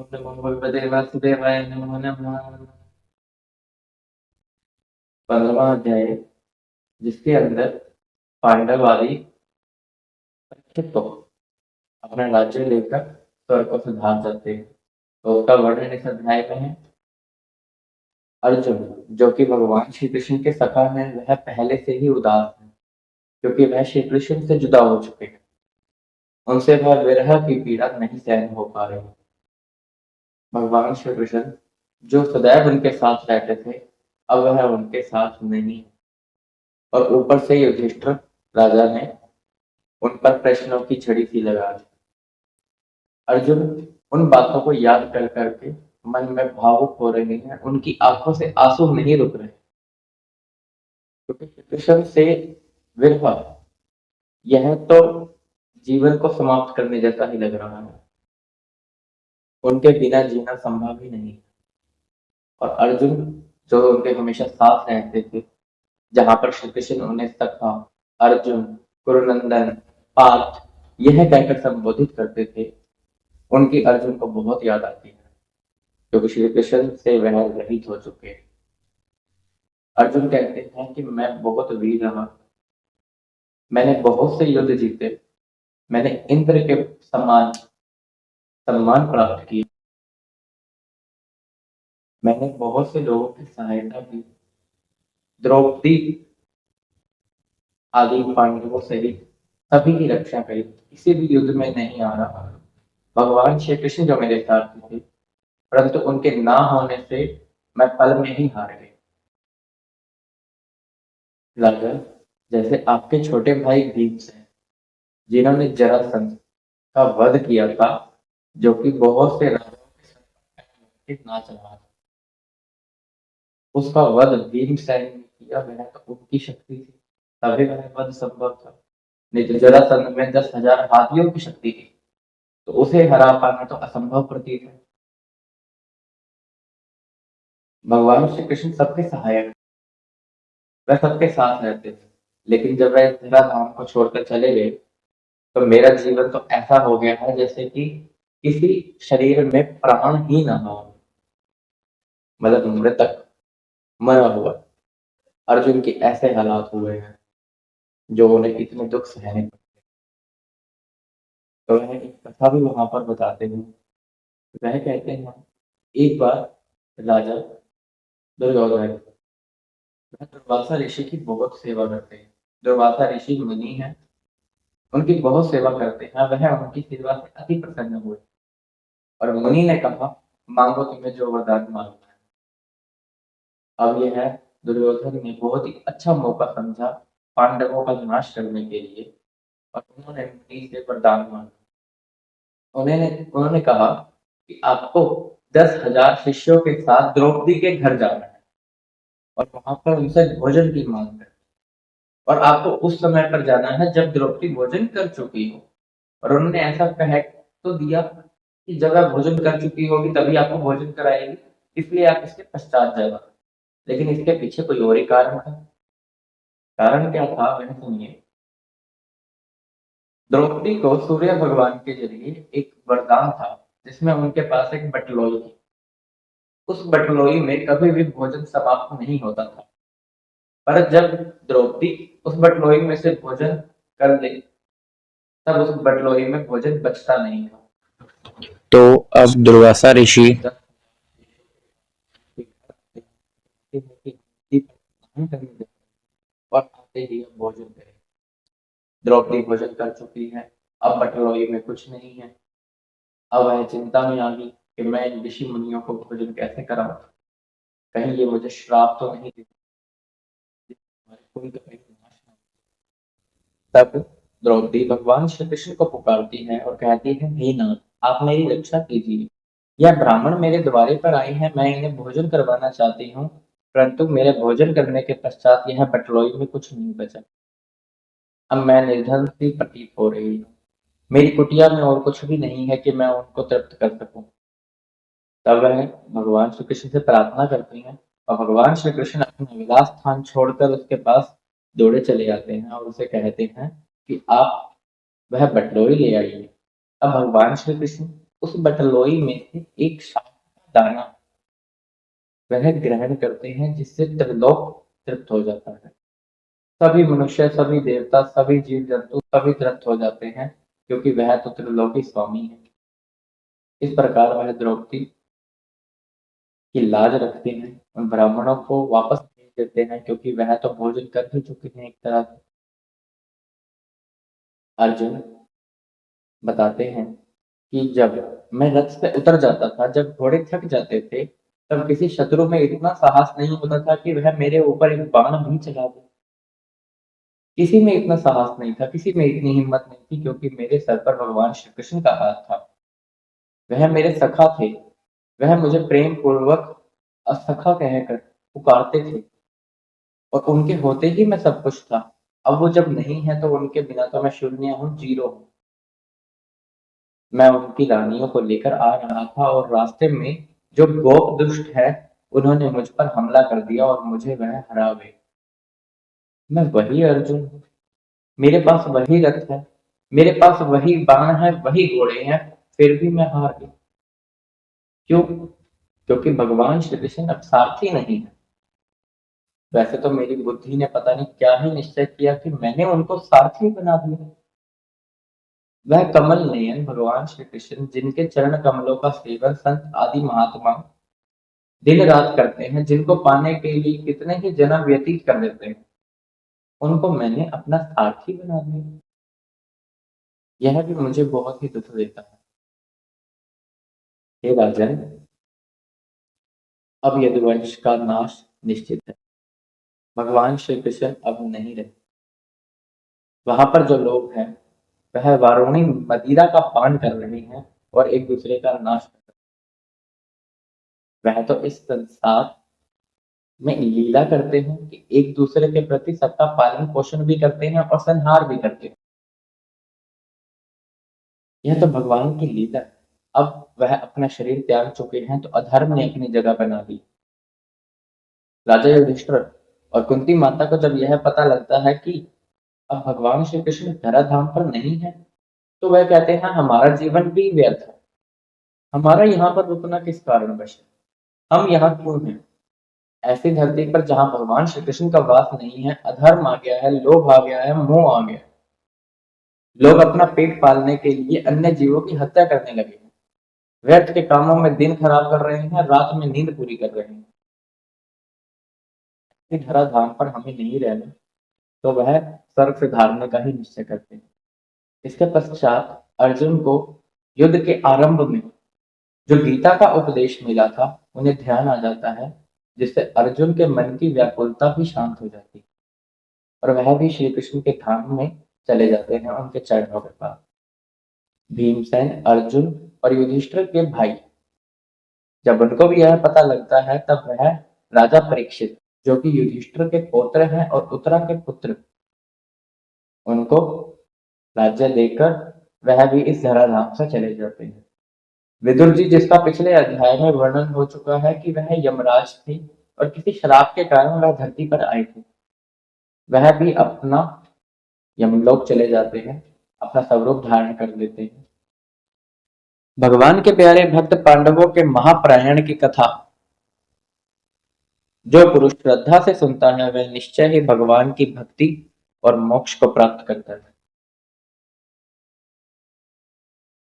ओम नमो भगवते वासुदेवाय नमो नमः। 15वां अध्याय, जिसके अंदर पांडव आदि परीक्षित को अपना राज्य लेकर स्वर्ग को सुधार सकते हैं। तो उसका वर्णन इस अध्याय में है। अर्जुन, जो कि भगवान श्री कृष्ण के सखा है, वह पहले से ही उदास है, क्योंकि वह श्री कृष्ण से जुदा हो चुके हैं। उनसे वह विरह की पीड़ा नहीं सहन हो पा रही। भगवान श्री कृष्ण, जो सदैव उनके साथ रहते थे, अब वह उनके साथ नहीं है। और ऊपर से युधिष्ठिर राजा ने उन पर प्रश्नों की छड़ी सी लगा दी। अर्जुन उन बातों को याद कर करके मन में भावुक हो रहे हैं। उनकी आंखों से आंसू नहीं रुक रहे, क्योंकि श्री कृष्ण से विरह यह तो जीवन को समाप्त करने जैसा ही लग रहा है। उनके बिना जीना संभव ही नहीं। और अर्जुन, जो उनके हमेशा साथ रहते थे, जहां पर श्री कृष्ण उन्हें सखा, अर्जुन, कुरुनंदन, पार्थ यह कहकर संबोधित करते थे, उनकी अर्जुन को बहुत याद आती है, क्योंकि श्री कृष्ण से वह रहित हो चुके हैं। अर्जुन कहते हैं कि मैं बहुत वीर रहा, मैंने बहुत से युद्ध जीते, मैंने इंद्र के समान सम्मान प्राप्त किया, मैंने बहुत से लोगों की सहायता की, द्रौपदी आदि पांडवों सहित सभी की रक्षा करी, किसी भी युद्ध में नहीं आ रहा। भगवान श्री कृष्ण जो मेरे साथ थे, परंतु उनके ना होने से मैं पल में ही हार गई। राजा, जैसे आपके छोटे भाई भीमसेन, जिन्होंने जरासंध का वध किया था, जो कि बहुत से राजाओं के साथ नाच रहा था, उसका वध भीमसेन ने किया। वह तो उनकी शक्ति थी, तभी वह वध संभव था। नहीं तो जरासंध में 10,000 हाथियों की शक्ति थी, तो उसे हरा पाना तो असंभव प्रतीत है। भगवान श्री कृष्ण सबके सहायक, वह सबके साथ रहते थे। लेकिन जब वह धरा धाम को छोड़कर चले गए, तो मेरा जीवन तो ऐसा हो गया है जैसे कि किसी शरीर में प्राण ही ना हो, मतलब मृतक, मरा हुआ। अर्जुन के ऐसे हालात हुए हैं जो उन्हें इतने दुख सहने पड़े। तो वह एक कथा भी वहां पर बताते हैं। वह कहते हैं, एक बार राजा दुर्योधन, वह दुर्वासा ऋषि की बहुत सेवा करते हैं। दुर्वासा ऋषि मुनि हैं, उनकी बहुत सेवा करते हैं। वह उनकी सेवा से अति प्रसन्न हुए और मुनि ने कहा, मांगो तुम्हें जो वरदान मांगना है। अब यह दुर्योधन ने बहुत ही अच्छा मौका समझा पांडवों का नाश करने के लिए, और उन्होंने मुनि से वरदान मांगा। उन्होंने कहा कि आपको 10,000 शिष्यों के साथ द्रौपदी के घर जाना है और वहां पर उनसे भोजन की मांग करनी है। और आपको उस समय पर जाना है जब द्रौपदी भोजन कर चुकी हो। और उन्होंने ऐसा कह तो दिया कि जब वह भोजन कर चुकी होगी तभी आपको भोजन कराएगी, इसलिए आप इसके पश्चात जाएगा। लेकिन इसके पीछे कोई और ही कारण था। कारण क्या था, वह सुनिए। द्रौपदी को सूर्य भगवान के जरिए एक वरदान था, जिसमें उनके पास एक बटलोई थी। उस बटलोई में कभी भी भोजन समाप्त नहीं होता था। पर जब द्रौपदी उस बटलोई में से भोजन कर ले, तब उस बटलोई में भोजन बचता नहीं था। तो अब दुर्वासा ऋषि और आते ही अब भोजन करें। द्रौपदी भोजन कर चुकी है, अब बटलोई में कुछ नहीं है। अब वह चिंता में आ गई कि मैं इन ऋषि मुनियों को भोजन कैसे कराऊं, कहीं ये मुझे श्राप तो नहीं देते, कोई तो कहीं नाश ना हो। तब द्रौपदी भगवान श्री कृष्ण को पुकारती है और कहती है, हे नाथ, आप मेरी रक्षा कीजिए। यह ब्राह्मण मेरे द्वारे पर आए हैं, मैं इन्हें भोजन करवाना चाहती हूँ, परंतु मेरे भोजन करने के पश्चात यह बटलोई में कुछ नहीं बचा। अब मैं निर्धन सी प्रतीत हो रही हूँ। मेरी कुटिया में और कुछ भी नहीं है कि मैं उनको तृप्त कर सकूं। तब वह भगवान श्री कृष्ण से प्रार्थना करती हैं, और भगवान श्री कृष्ण अपना विलास स्थान छोड़कर उसके पास दौड़े चले जाते हैं और उसे कहते हैं कि आप वह बटलोई ले आइए। अब भगवान श्री कृष्ण उस बटलोई में से एक शाख का दाना वह ग्रहण करते हैं, जिससे त्रिलोक तृप्त हो जाता है। सभी मनुष्य, सभी देवता, सभी जीव जंतु सभी तृप्त हो जाते हैं, क्योंकि वह तो त्रिलोकी स्वामी है। इस प्रकार वह द्रौपदी की लाज रखते हैं, उन ब्राह्मणों को वापस भेज देते हैं, क्योंकि वह तो भोजन कर ही चुके हैं एक तरह से। अर्जुन बताते हैं कि जब मैं रथ से उतर जाता था, जब घोड़े थक जाते थे, तब किसी शत्रु में इतना साहस नहीं होता था कि वह मेरे ऊपर एक बाण भी चला दे। किसी में इतना साहस नहीं था, किसी में इतनी हिम्मत नहीं थी, क्योंकि मेरे सर पर भगवान श्री कृष्ण का हाथ था। वह मेरे सखा थे, वह मुझे प्रेम पूर्वक असखा कहकर पुकारते थे, और उनके होते ही मैं सब कुछ था। अब वो जब नहीं है, तो उनके बिना तो मैं शून्य हूँ, जीरो हूँ। मैं उनकी रानियों को लेकर आ रहा था, और रास्ते में जो गोप दुष्ट है, उन्होंने मुझ पर हमला कर दिया और मुझे वह हरा गए। मैं वही अर्जुन हूँ, मेरे पास वही रथ है, मेरे पास वही बाण है, वही घोड़े हैं, फिर भी मैं हार गई। क्यों? क्योंकि भगवान श्री कृष्ण अब सारथी नहीं है। वैसे तो मेरी बुद्धि ने पता नहीं क्या ही निश्चय किया कि मैंने उनको सारथी बना दिया। वह कमल नयन भगवान श्री कृष्ण, जिनके चरण कमलों का सेवन संत आदि महात्मा दिन रात करते हैं, जिनको पाने के लिए कितने ही जन्म व्यतीत कर देते हैं, उनको मैंने अपना सारथी बना दिया। यह भी मुझे बहुत ही दुख देता है। हे राजन, अब यदुवंश का नाश निश्चित है। भगवान श्री कृष्ण अब नहीं रहे। वहां पर जो लोग हैं, वह वारुणी मदिरा का पान कर रहे हैं और एक दूसरे का नाश कर रहे हैं। वह तो इस संसार में लीला करते हैं कि एक दूसरे के प्रति सबका पालन पोषण भी करते हैं और संहार भी करते हैं। यह तो भगवान की लीला है। अब वह अपना शरीर त्याग चुके हैं, तो अधर्म ने अपनी जगह बना दी। राजा युधिष्ठिर और कुंती माता को जब यह पता लगता है कि अब भगवान श्री कृष्ण धराधाम पर नहीं है, तो वह कहते हैं हमारा जीवन भी व्यर्थ है। हमारा यहाँ पर रुकना किस कारणवश है? हम यहाँ क्यों हैं? ऐसी धरती पर जहाँ भगवान श्री कृष्ण का वास नहीं है, अधर्म आ गया है, लोभ आ गया है, मोह आ गया है। लोग अपना पेट पालने के लिए अन्य जीवों की हत्या करने लगे हैं। व्यर्थ के कामों में दिन खराब कर रहे हैं, रात में नींद पूरी कर रहे हैं। इस धराधाम पर हमें नहीं रहना, तो वह स्वर्ग से धारने का ही निश्चय करते हैं। इसके पश्चात अर्जुन को युद्ध के आरंभ में जो गीता का उपदेश मिला था, उन्हें ध्यान आ जाता है, जिससे अर्जुन के मन की व्याकुलता भी शांत हो जाती है, और वह भी श्री कृष्ण के धाम में चले जाते हैं, उनके चरणों के पास। भीमसेन, अर्जुन और युधिष्ठिर के भाई, जब उनको भी यह पता लगता है, तब वह राजा परीक्षित, जो कि युधिष्ठिर के पौत्र हैं और उत्तरा के पुत्र, उनको राज्य देकर वह भी इस धराधाम से चले जाते हैं। विदुर जी, जिसका पिछले अध्याय में वर्णन हो चुका है कि वह यमराज थे और किसी श्राप के कारण वह धरती पर आए थे, वह भी अपना यमलोक चले जाते हैं, अपना स्वरूप धारण कर लेते हैं। भगवान के प्यारे भक्त पांडवों के महाप्रयाण की कथा जो पुरुष श्रद्धा से सुनता है, वह निश्चय ही भगवान की भक्ति और मोक्ष को प्राप्त करता है।